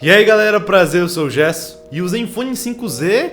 E aí galera, prazer, eu sou o Gesso. E o Zenfone 5Z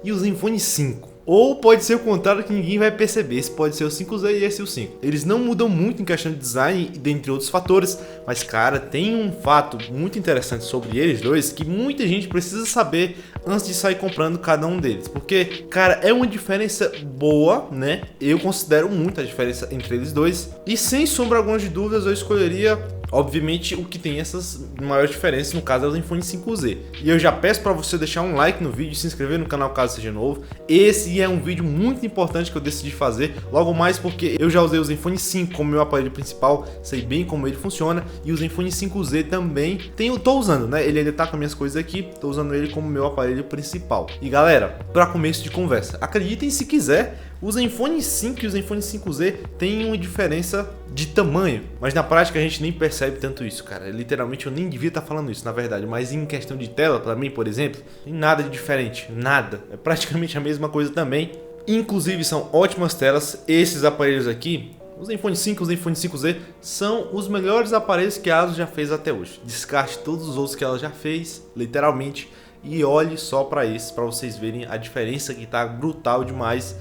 e o Zenfone 5. Ou pode ser o contrário que ninguém vai perceber, esse pode ser o 5Z e esse o 5. Eles não mudam muito em questão de design, dentre outros fatores, mas cara, tem um fato muito interessante sobre eles dois que muita gente precisa saber antes de sair comprando cada um deles. Porque, cara, é uma diferença boa, né? Eu considero muito a diferença entre eles dois. E sem sombra alguma de dúvidas, eu escolheria, obviamente, o que tem essas maiores diferenças, no caso é o Zenfone 5Z. E eu já peço para você deixar um like no vídeo e se inscrever no canal caso seja novo. Esse é um vídeo muito importante que eu decidi fazer, logo mais porque eu já usei o Zenfone 5 como meu aparelho principal, sei bem como ele funciona, e o Zenfone 5Z também tô usando, né? Ele ainda tá com minhas coisas aqui, tô usando ele como meu aparelho principal. E galera, para começo de conversa, acreditem se quiser, o Zenfone 5 e o Zenfone 5Z têm uma diferença de tamanho, mas na prática a gente nem percebe tanto isso, cara. Literalmente eu nem devia estar falando isso, na verdade, mas em questão de tela, para mim, por exemplo, tem nada de diferente, nada. É praticamente a mesma coisa também. Inclusive são ótimas telas, esses aparelhos aqui, o Zenfone 5 e o Zenfone 5Z, são os melhores aparelhos que a ASUS já fez até hoje. Descarte todos os outros que ela já fez, literalmente, e olhe só para esses, para vocês verem a diferença que tá brutal demais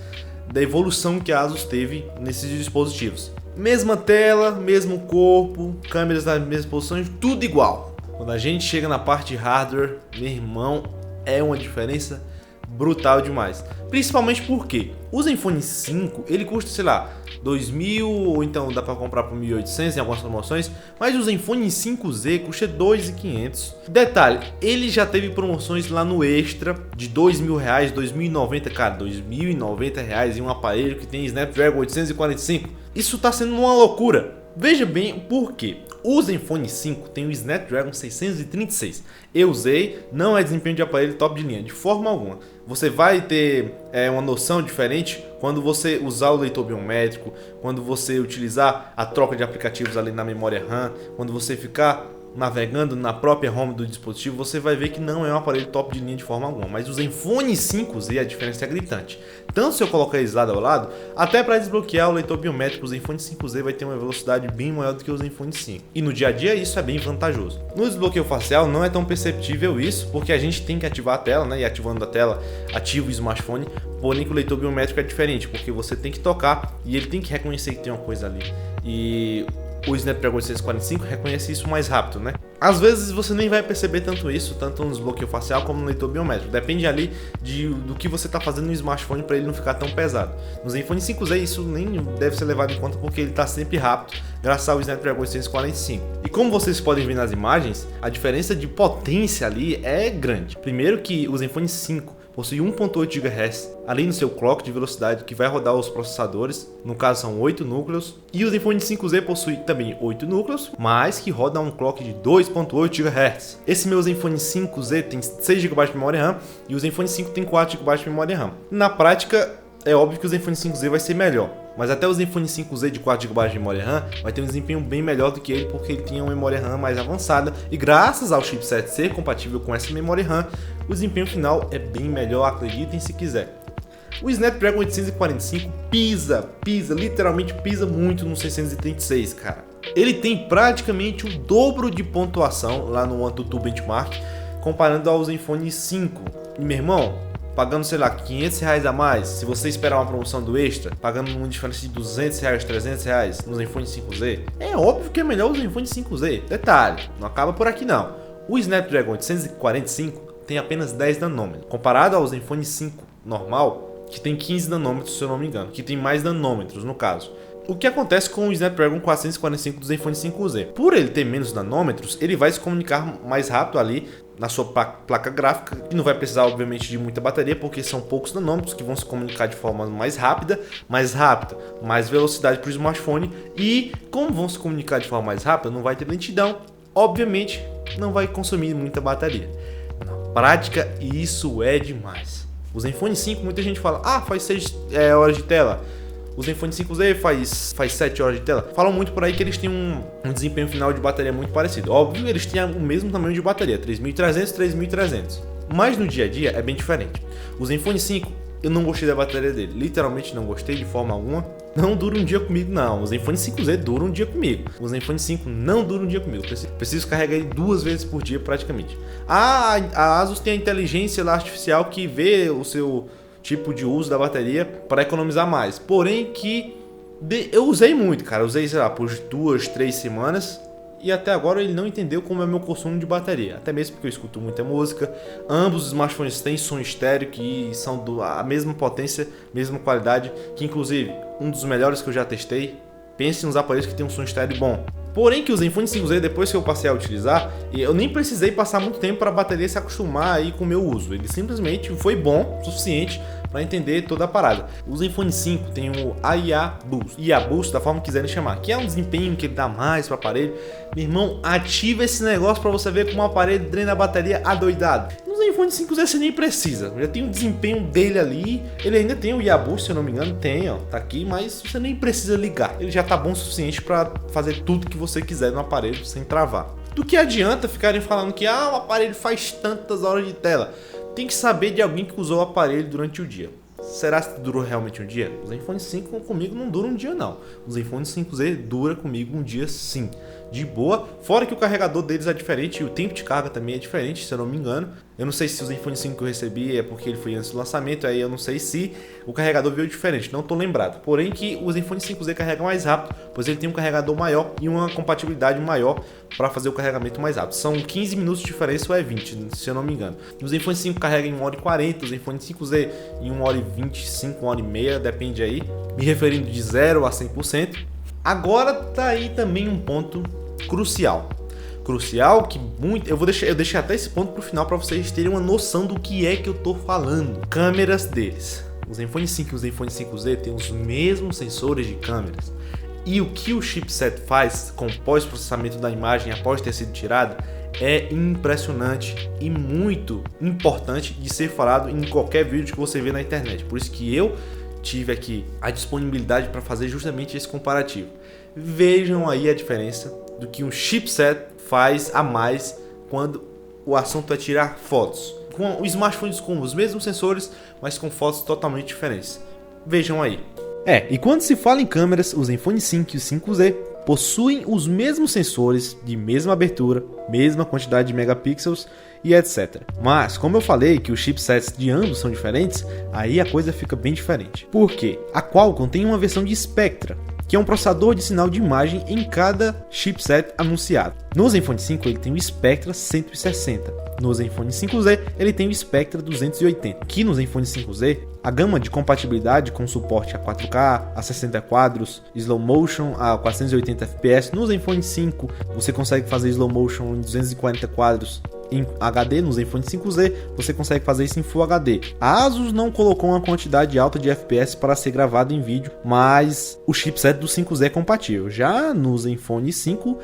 da evolução que a ASUS teve nesses dispositivos. Mesma tela, mesmo corpo, câmeras nas mesmas posições, tudo igual. Quando a gente chega na parte de hardware, meu irmão, é uma diferença brutal demais. Principalmente porque o Zenfone 5, ele custa, sei lá, 2.000 ou então dá para comprar por 1.800 em algumas promoções, mas o Zenfone 5Z custa 2.500. Detalhe, ele já teve promoções lá no Extra de R$2.000, 2.090, cara, R$2.090 em um aparelho que tem Snapdragon 845. Isso tá sendo uma loucura. Veja bem por quê. O Zenfone 5 tem o Snapdragon 636. Eu usei, não é desempenho de aparelho top de linha, de forma alguma. Você vai ter uma noção diferente quando você usar o leitor biométrico, quando você utilizar a troca de aplicativos ali na memória RAM, quando você ficar navegando na própria home do dispositivo, você vai ver que não é um aparelho top de linha de forma alguma. Mas o Zenfone 5Z, a diferença é gritante. Tanto se eu colocar eles lado ao lado, até para desbloquear o leitor biométrico, o Zenfone 5Z vai ter uma velocidade bem maior do que o Zenfone 5. E no dia a dia isso é bem vantajoso. No desbloqueio facial não é tão perceptível isso, porque a gente tem que ativar a tela, né? E ativando a tela, ativa o smartphone. Porém que o leitor biométrico é diferente, porque você tem que tocar e ele tem que reconhecer que tem uma coisa ali. E o Snapdragon 845 reconhece isso mais rápido, né? Às vezes você nem vai perceber tanto isso, tanto no desbloqueio facial como no leitor biométrico. Depende ali do que você está fazendo no smartphone para ele não ficar tão pesado. No Zenfone 5Z isso nem deve ser levado em conta porque ele está sempre rápido, graças ao Snapdragon 845. E como vocês podem ver nas imagens, a diferença de potência ali é grande. Primeiro que o Zenfone 5 possui 1.8 GHz ali no seu clock de velocidade que vai rodar os processadores, no caso são 8 núcleos, e o Zenfone 5Z possui também 8 núcleos, mas que roda um clock de 2.8 GHz. Esse meu Zenfone 5Z tem 6 GB de memória RAM e o Zenfone 5 tem 4 GB de memória RAM. Na prática, é óbvio que o Zenfone 5Z vai ser melhor, mas até o Zenfone 5Z de 4 GB de memória RAM vai ter um desempenho bem melhor do que ele, porque ele tinha uma memória RAM mais avançada e graças ao chipset ser compatível com essa memória RAM, o desempenho final é bem melhor, acreditem se quiser. O Snapdragon 845 literalmente pisa muito no 636, cara. Ele tem praticamente o dobro de pontuação lá no AnTuTu Benchmark, comparando ao Zenfone 5. E meu irmão, pagando, sei lá, R$500 a mais, se você esperar uma promoção do Extra, pagando uma diferença de R$200, R$300 no Zenfone 5Z, é óbvio que é melhor o Zenfone 5Z. Detalhe, não acaba por aqui não. O Snapdragon 845 tem apenas 10 nanômetros, comparado ao Zenfone 5 normal, que tem 15 nanômetros, se eu não me engano, que tem mais nanômetros no caso. O que acontece com o Snapdragon 445 do Zenfone 5Z? Por ele ter menos nanômetros, ele vai se comunicar mais rápido ali na sua placa gráfica, e não vai precisar obviamente de muita bateria, porque são poucos nanômetros que vão se comunicar de forma mais rápida, mais velocidade para o smartphone, e como vão se comunicar de forma mais rápida, não vai ter lentidão, obviamente não vai consumir muita bateria. Na prática, isso é demais. O Zenfone 5, muita gente fala, faz 6 horas de tela. O Zenfone 5Z faz 7 horas de tela. Falam muito por aí que eles têm um desempenho final de bateria muito parecido. Óbvio, eles têm o mesmo tamanho de bateria, 3.300, 3.300. Mas no dia a dia é bem diferente. O Zenfone 5 eu não gostei da bateria dele. Literalmente não gostei de forma alguma. Não dura um dia comigo, não. O Zenfone 5Z dura um dia comigo. O Zenfone 5 não dura um dia comigo. Preciso carregar ele 2 vezes por dia praticamente. A Asus tem a inteligência artificial que vê o seu tipo de uso da bateria para economizar mais. Porém que eu usei muito, cara. Eu usei, sei lá, por 2, 3 semanas. E até agora ele não entendeu como é meu consumo de bateria. Até mesmo porque eu escuto muita música. Ambos os smartphones têm som estéreo, que são a mesma potência, mesma qualidade. Que inclusive, um dos melhores que eu já testei. Pense nos aparelhos que tem um som estéreo bom. Porém que o Zenfone 5Z, depois que eu passei a utilizar, eu nem precisei passar muito tempo para a bateria se acostumar aí com o meu uso. Ele simplesmente foi bom o suficiente para entender toda a parada. O Zenfone 5 tem o IA Boost, da forma que quiserem chamar, que é um desempenho que ele dá mais para o aparelho. Meu irmão, ativa esse negócio para você ver como o aparelho drena a bateria adoidado. No Zenfone 5Z você nem precisa, já tem o desempenho dele ali. Ele ainda tem o IA Boost, se eu não me engano, tem, ó, tá aqui, mas você nem precisa ligar. Ele já tá bom o suficiente para fazer tudo que você quiser no aparelho sem travar. Do que adianta ficarem falando que o aparelho faz tantas horas de tela? Tem que saber de alguém que usou o aparelho durante o dia. Será que durou realmente um dia? O Zenfone 5 comigo não dura um dia, não. O Zenfone 5Z dura comigo um dia, sim. De boa. Fora que o carregador deles é diferente e o tempo de carga também é diferente, se eu não me engano. Eu não sei se o Zenfone 5 que eu recebi é porque ele foi antes do lançamento, aí eu não sei se o carregador veio diferente, não estou lembrado. Porém que o Zenfone 5Z carrega mais rápido, pois ele tem um carregador maior e uma compatibilidade maior para fazer o carregamento mais rápido. São 15 minutos de diferença ou é 20, se eu não me engano. O Zenfone 5 carrega em 1h40, o Zenfone 5Z em 1h25, 1h30, depende aí. Me referindo de 0 a 100%. Agora tá aí também um ponto crucial que muito eu deixei até esse ponto pro final para vocês terem uma noção do que é que eu tô falando. Câmeras deles. O Zenfone 5 e o Zenfone 5Z têm os mesmos sensores de câmeras. E o que o chipset faz com o pós-processamento da imagem após ter sido tirada é impressionante e muito importante de ser falado em qualquer vídeo que você vê na internet. Por isso que eu tive aqui a disponibilidade para fazer justamente esse comparativo. Vejam aí a diferença do que um chipset faz a mais quando o assunto é tirar fotos. Com os smartphones com os mesmos sensores, mas com fotos totalmente diferentes. Vejam aí. E quando se fala em câmeras, o Zenfone 5 e o 5Z possuem os mesmos sensores, de mesma abertura, mesma quantidade de megapixels e etc. Mas, como eu falei que os chipsets de ambos são diferentes, aí a coisa fica bem diferente. Por quê? A Qualcomm tem uma versão de Spectra, que é um processador de sinal de imagem em cada chipset anunciado. No Zenfone 5 ele tem o Spectra 160, no Zenfone 5Z ele tem o Spectra 280, que no Zenfone 5Z a gama de compatibilidade com suporte a 4K, a 60 quadros, slow motion a 480 fps, no Zenfone 5 você consegue fazer slow motion em 240 quadros em HD, no Zenfone 5Z você consegue fazer isso em Full HD. A Asus não colocou uma quantidade alta de FPS para ser gravado em vídeo, mas o chipset do 5Z é compatível. Já no Zenfone 5,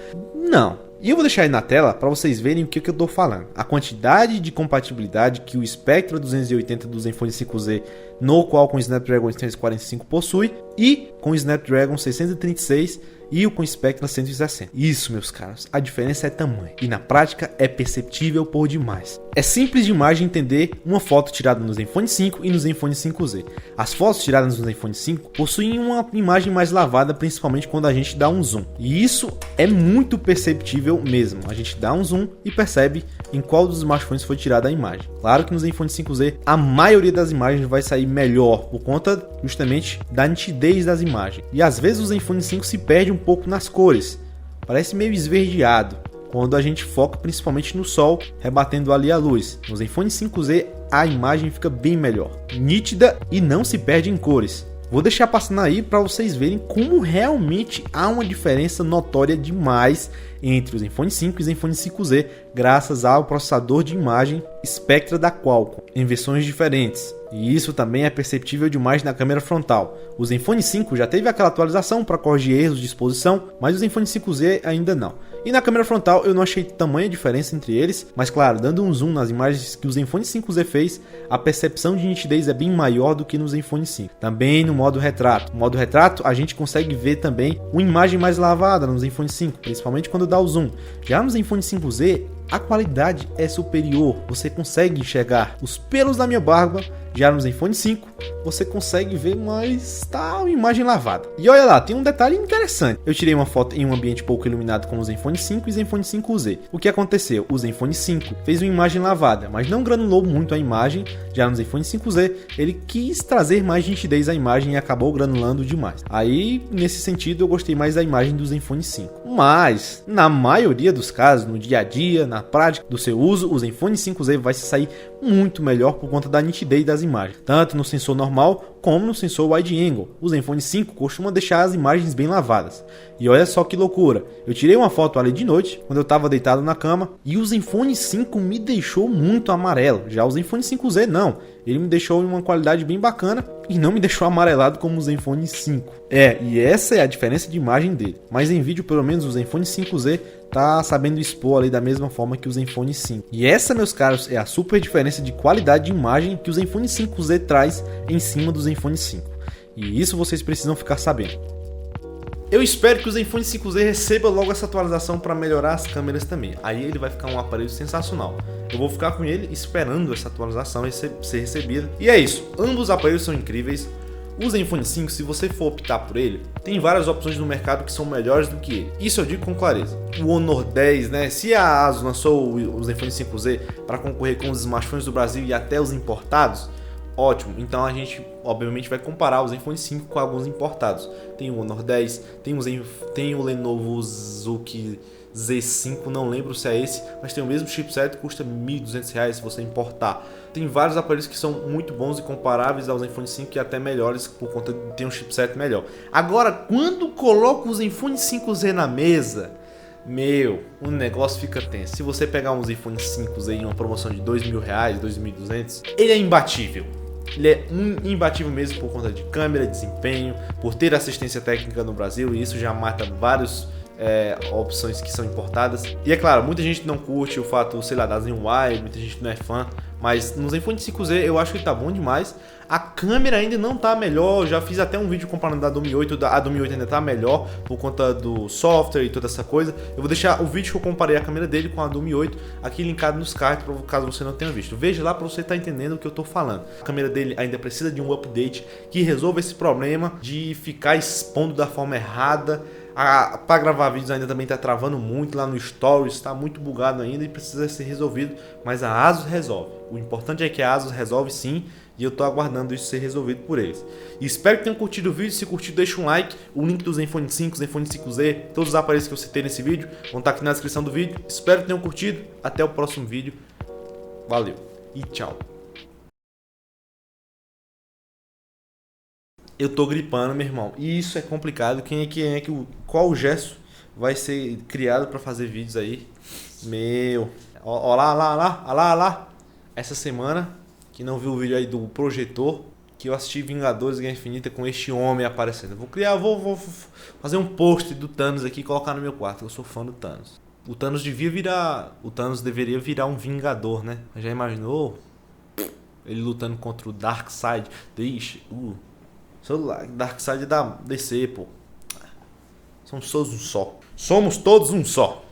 não. E eu vou deixar aí na tela para vocês verem o que eu estou falando. A quantidade de compatibilidade que o Spectra 280 do Zenfone 5Z no qual com o Snapdragon 345 possui e com o Snapdragon 636 e o com o Spectra 160. Isso, meus caros, a diferença é tamanho e na prática é perceptível por demais. É simples demais de entender uma foto tirada no Zenfone 5 e no Zenfone 5Z. As fotos tiradas no Zenfone 5 possuem uma imagem mais lavada, principalmente quando a gente dá um zoom. E isso é muito perceptível mesmo. A gente dá um zoom e percebe em qual dos smartphones foi tirada a imagem. Claro que no Zenfone 5Z a maioria das imagens vai sair melhor por conta justamente da nitidez das imagens. E às vezes o Zenfone 5 se perde um pouco nas cores. Parece meio esverdeado quando a gente foca principalmente no sol, rebatendo ali a luz. No Zenfone 5Z a imagem fica bem melhor, nítida e não se perde em cores. Vou deixar passando aí para vocês verem como realmente há uma diferença notória demais entre o Zenfone 5 e o Zenfone 5Z, graças ao processador de imagem Spectra da Qualcomm, em versões diferentes. E isso também é perceptível demais na câmera frontal. O Zenfone 5 já teve aquela atualização para corrigir erros de exposição, mas o Zenfone 5Z ainda não. E na câmera frontal eu não achei tamanha diferença entre eles, mas claro, dando um zoom nas imagens que o Zenfone 5Z fez, a percepção de nitidez é bem maior do que no Zenfone 5. Também no modo retrato. No modo retrato a gente consegue ver também uma imagem mais lavada no Zenfone 5, principalmente quando dá o zoom. Já no Zenfone 5Z a qualidade é superior. Você consegue enxergar os pelos da minha barba. Já no Zenfone 5, você consegue ver, mas tá uma imagem lavada. E olha lá, tem um detalhe interessante. Eu tirei uma foto em um ambiente pouco iluminado com o Zenfone 5 e Zenfone 5Z. O que aconteceu? O Zenfone 5 fez uma imagem lavada, mas não granulou muito a imagem. Já no Zenfone 5Z, ele quis trazer mais nitidez à imagem e acabou granulando demais. Aí, nesse sentido, eu gostei mais da imagem do Zenfone 5. Mas, na maioria dos casos, no dia a dia, na prática do seu uso, o Zenfone 5Z vai se sair muito melhor por conta da nitidez das imagens, tanto no sensor normal como no sensor wide angle. O Zenfone 5 costuma deixar as imagens bem lavadas. E olha só que loucura, eu tirei uma foto ali de noite, quando eu estava deitado na cama, e o Zenfone 5 me deixou muito amarelo. Já o Zenfone 5Z não, ele me deixou em uma qualidade bem bacana e não me deixou amarelado como o Zenfone 5. E essa é a diferença de imagem dele. Mas em vídeo, pelo menos o Zenfone 5Z tá sabendo expor ali da mesma forma que o Zenfone 5. E essa, meus caros, é a super diferença de qualidade de imagem que o Zenfone 5Z traz em cima do Zenfone 5. E isso vocês precisam ficar sabendo. Eu espero que o Zenfone 5Z receba logo essa atualização para melhorar as câmeras também. Aí ele vai ficar um aparelho sensacional. Eu vou ficar com ele esperando essa atualização ser recebida. E é isso, ambos os aparelhos são incríveis. O Zenfone 5, se você for optar por ele, tem várias opções no mercado que são melhores do que ele. Isso eu digo com clareza. O Honor 10, né? Se a ASUS lançou o Zenfone 5Z para concorrer com os smartphones do Brasil e até os importados, ótimo. Então a gente, obviamente, vai comparar o Zenfone 5 com alguns importados. Tem o Honor 10, tem o Lenovo Zuki Z5, não lembro se é esse, mas tem o mesmo chipset, custa R$ 1.200 se você importar. Tem vários aparelhos que são muito bons e comparáveis ao Zenfone 5 e até melhores por conta de ter um chipset melhor. Agora, quando coloca o Zenfone 5Z na mesa, o negócio fica tenso. Se você pegar um Zenfone 5Z em uma promoção de R$ 2.000, R$ 2.200, ele é imbatível. Ele é imbatível mesmo por conta de câmera, desempenho, por ter assistência técnica no Brasil, e isso já mata vários opções que são importadas. E é claro, muita gente não curte o fato, sei lá, da ZenWire, muita gente não é fã, mas no Zenfone 5Z eu acho que ele tá bom demais. A câmera ainda não tá melhor, eu já fiz até um vídeo comparando da do Mi 8, a do Mi 8 ainda tá melhor por conta do software e toda essa coisa. Eu vou deixar o vídeo que eu comparei a câmera dele com a do Mi 8 aqui linkado nos cards, caso você não tenha visto. Veja lá para você estar entendendo o que eu tô falando. A câmera dele ainda precisa de um update que resolva esse problema de ficar expondo da forma errada. Para gravar vídeos ainda também está travando muito lá no Stories, está muito bugado ainda e precisa ser resolvido, mas a ASUS resolve. O importante é que a ASUS resolve sim, e eu estou aguardando isso ser resolvido por eles. E espero que tenham curtido o vídeo. Se curtiu, deixa um like. O link do Zenfone 5, Zenfone 5Z, todos os aparelhos que eu citei nesse vídeo vão estar aqui na descrição do vídeo. Espero que tenham curtido. Até o próximo vídeo. Valeu e tchau. Eu tô gripando, meu irmão. E isso é complicado. Qual o gesto vai ser criado para fazer vídeos aí? Ó lá. Essa semana, que não viu o vídeo aí do projetor, que eu assisti Vingadores Guerra Infinita com este homem aparecendo. Vou fazer um post do Thanos aqui e colocar no meu quarto. Eu sou fã do Thanos. O Thanos deveria virar um Vingador, né? Já imaginou? Ele lutando contra o Darkseid. Darkseid da DC, pô. Somos todos um só.